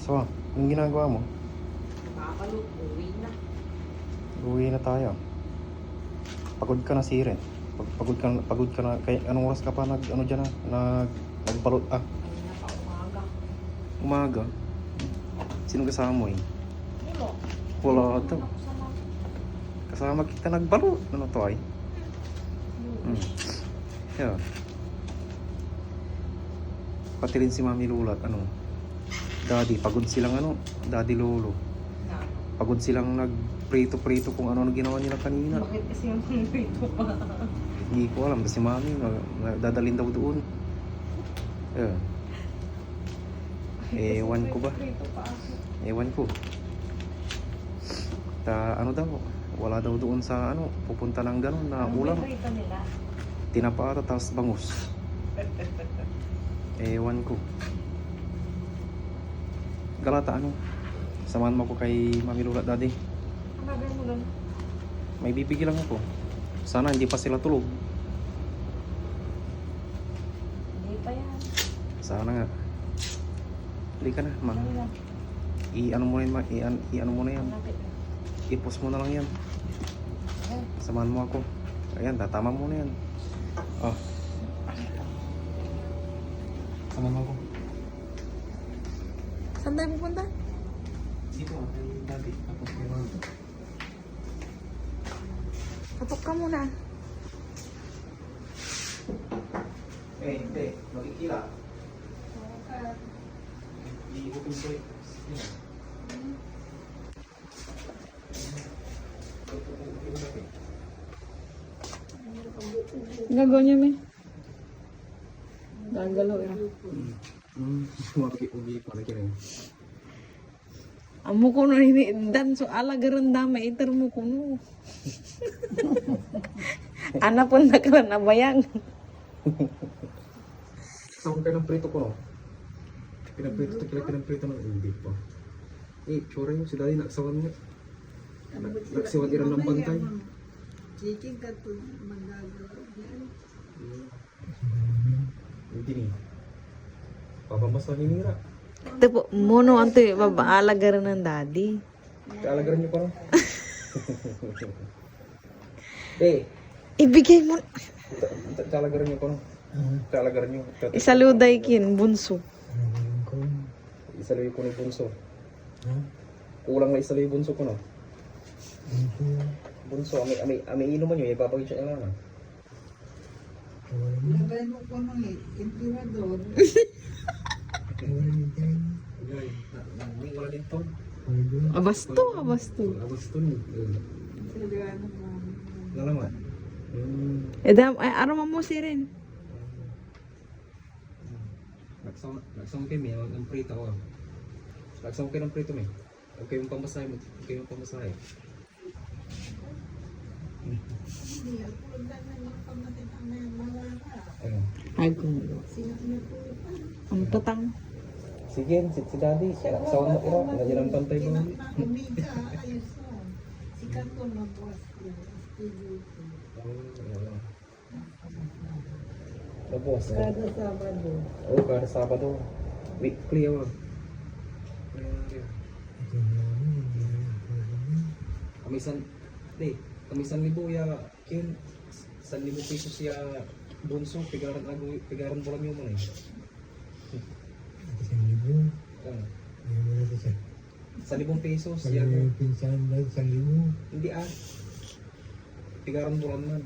So, anong ginagawa mo? Nakakalog, uwi na. Uwi na tayo. Pagod ka na, Siren. Pagod ka na. Kaya anong oras ka pa nagbalot? Kanina pa umaga. Umaga. Sino kasama mo eh? Hindi mo. Wala to. Ako sa mga. Kasama kita nagbalot. Ano to ay? Yeah. Pati rin si Mami Lulat, Daddy, pagod silang Daddy Lolo. Pagod silang nagprito-prito kung ano ginawa nila kanina. Bakit kasi yung prito pa? Hindi ko alam, kasi Mami dadalhin daw doon. Yeah. Ewan ko ba? Prito pa ako. Ewan ko. Daw, wala daw doon sa pupunta ng gano'n na ulam. Ano prito nila? Tinapa ata, tapos bangus. Ewan ko. Galata, samahan mo ko kay Mami Lula, Daddy. Ang gagawin mo doon? May bibigyan lang ako. Sana hindi pa sila tulog. Hindi pa yan. Sana nga. Hindi ka na, ma. Ano lang? I-ano mo na yan, ma. I-ano mo na yan. Malapit na. I-post mo na lang yan. Ayan. Samahan mo ako. Ayan, tatama mo na yan. Oh. Samahan mo ako. Saan tayo pupunta? Dito, kay Daddy. Tapos kay Mami. Katok ka muna. Hindi. Magkikila. I-open ko eh. Gagawin niya, may. Gagalaw ya. Ugi pala kira. Amo ko no ini dan so ala garanda iter mo kuno. Anak pun nakalan nabayang. Saan ka ng prito ko, no? Pinaprito to, pinaprito ng hindi pa. Tsura yun, si Daddy naksawan nga. Naksiwan iran ng bantay. Chicken ka to magagawa. Hindi ni. Papamas na hinira. Ito po, mono anto babaala garanan daddy. Kaalagaran niyo pa, no? Ibigay mo. Kaalagaran niyo pa, no? Kaalagaran niyo. Isaluday kin bunso. Isalayo ko ni Bunso. Kulang na isalayo Bunso ko, no? Bunso, ami inuman nyo, ibabagay siya lang, no? Lagay mo ko ng emperador. Wala din to. Abasto, abasto. Abasto ni. Siliano mo. Nalaman? Edam ay araw mo si rin. Nagsama kayo, may ang prito ko. Nagsama kayo ng prito, may. Okay yung pamasahe mo. Okay yung pamasahe. Hindi ako wala na lang pamatin ang mga Ayun. Ay kung sila na po. ang tatang. Sige, si Daddy. Nagsawa mo ko. Nandiyan ang pantay mo. Umiga, ayos na. Si Kanton na buwas ko. Tapos, Kada Sabado. kada Sabado. Weekly ako. Kamisan libo ya kin 1,000 pesos ya Bunso pigaran bulan yung mga eh. 1,000 pesos ya Pinsan lang sa libo. hindi pigaran bulan man.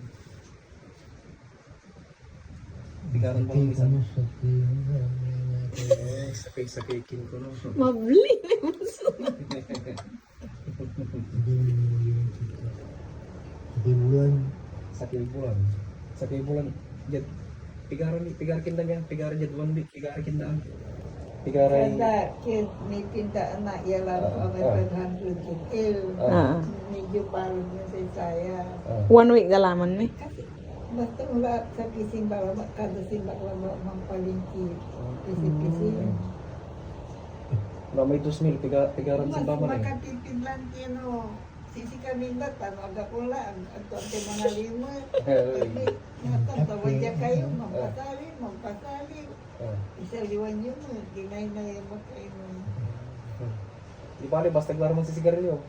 Pigaran bulan minsan. Sakay kin ko no. Mabli ni bunso. Di bulan. Sakay bulan. Jad pigar kin lang yan. Pigaran jad bulan pigar kin lang. Pigaran. Kada kid may pinta na ialam ang 500 il. Medyo parang yun sa saya. 1 week galaman mi. Kasi basta mula sa kisimba, kada simba wala mang palingki. Kisip-kisip. Na may 2,000 pigaran sa bama na. Makatipid lang tino. Sisi kanina tanong aga ko lang. Ato ang mga lima. Natatawa niya kayo. Mampasali. Isa liwan yun. Ginay na yung makain mo. Di bali, basta klaro mo si sigarilyo.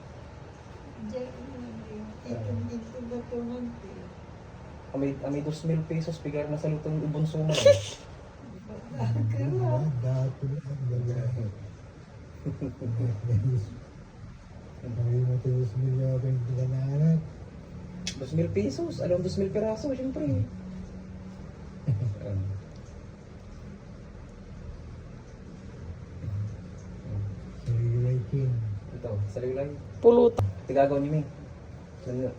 Diyan, itong batunan ko. Amay 2,000 pesos, pigar na sa lutong ibunso mo. Dahil ko na ang gagawin. Sabi mo tulos mo yung aking pinanahanap. 2,000 pesos, alam 2,000 peraso, syempre. Sarili king. Ito, sa liwlay. Pulot. Tigagaw niyo, Ming.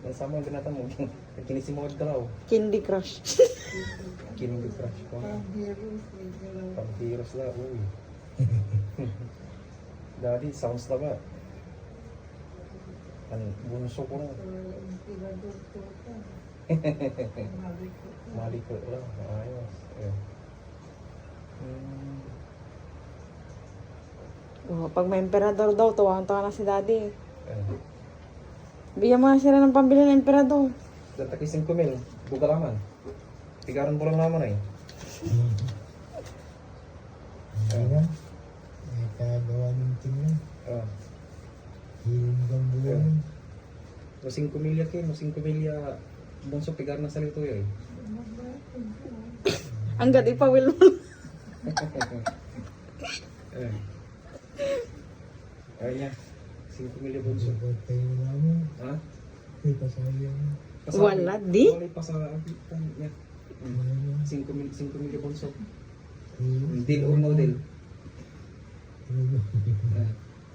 Nansama yung ganatan mo. Kinisimuad ka raw. Candy Crush. Kining crush ko. Pang-virus, may galaw. Pang-virus na, uy. Daddy, sounds na ba? Bunso ko na. Ang tirador ko ka. Mali ko ka. Mali ko lang. Ayos. Ayun. Oh, pag may emperador daw, tuwang-tuwa na si daddy. Ayun. Bigyan mo na sila ng pambili ng emperador. Dataki 5,000. Bugalaman. Tigaran po lang naman eh. Ano? May kagawa ng tingnan. Ah. Hiling kang buwan. No 5,000 kayo. No 5,000. Bunso, pigar na sa lito eh. Ang gati pa, Will. Ayun. Ayun niya. 5,000 bunso. Sabat tayo namin. Ha? May pasayang. Wala, di? Wala pa sa niya. 5,000 bunso. Deal or no deal?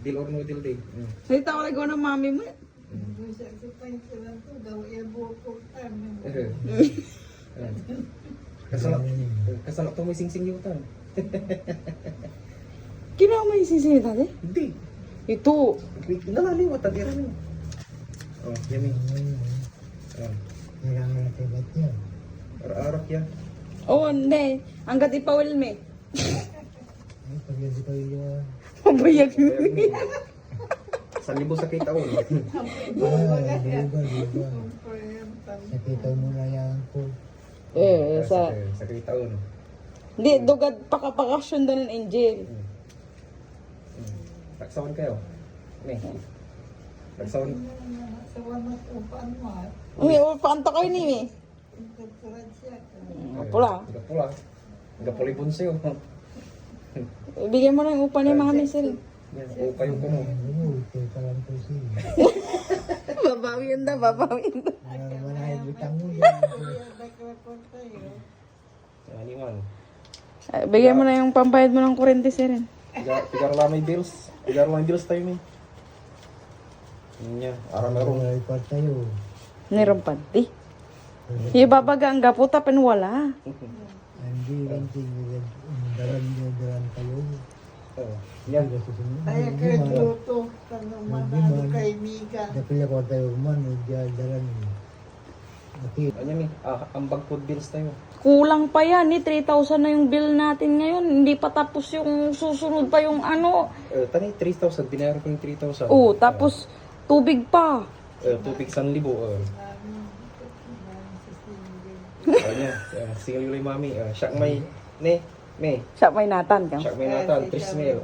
Deal or no deal day. Salita ko lang ng mami mo. Doon siya sa pansilan to, daw iabo ko tamin. Kasala to may sing-sing yutan. Kinawa mo yung sisingit daddy? Hindi. Ito. Nalaliwat, tadira mo. Oh, yami. Kailangan natin ba't yan? Arak yan. Oo, hindi. Ang gati pa, Will, me. Ay, pag yan di pa yung... Pabayag. 1,000 sa kita ko. Diba. Nakita mo na yan po. Sa kita ko. Hindi, dugad pakapakasyon doon ng Angel. Taksawan kayo. Ne. Taksawan. Sa wamat upan mo, Uy, paanta kayo ni, nagkaturan siya. Pula. Gapula. Gapula ibon sa'yo. Bigyan mo ng upa ng mga misil. Yan, o kayo ko mo. Oo, teka lang po siya. Babawi yun na, babawi yun na. Wala naman na ibutang mo yan. Yan, iwan. Bigyan mo na yung pambayad mo ng kurente, sir. Tigar lang may bills. Tigar lang may bills tayo, mi. Yun yan. Araw meron. Wala ipat tayo. Niram panti. Ibabaga ang gaputa, wala. Hindi lang tingin. Dalan kayo. Yan. Kaya kayo luto, tanong manalo kay Miga. Dapil ako tayo man, dalan. Okay. Ano mi? Ang bag food bills tayo. Kulang pa yan, 3,000 na yung bill natin ngayon. Hindi pa tapos yung susunod pa yung ano. Tani, 3,000. Binayaran ko yung 3,000. Oh, tapos tubig pa. Tubig 1,000. Ayun yan. Single yung mami. Siya may, ne, me. Siya may natan ka. Siya may natan, 3,000.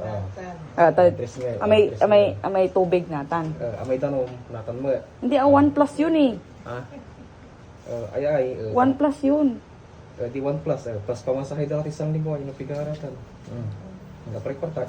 Amay tubig natan. Amay tanong, natan mo. Hindi, 1 plus yun eh. Ha? Ay. 1 plus yun. Di 1 plus. Plus pamasahe daw natin 1,000. Ayun ang pigaratan. Nagapre-partak.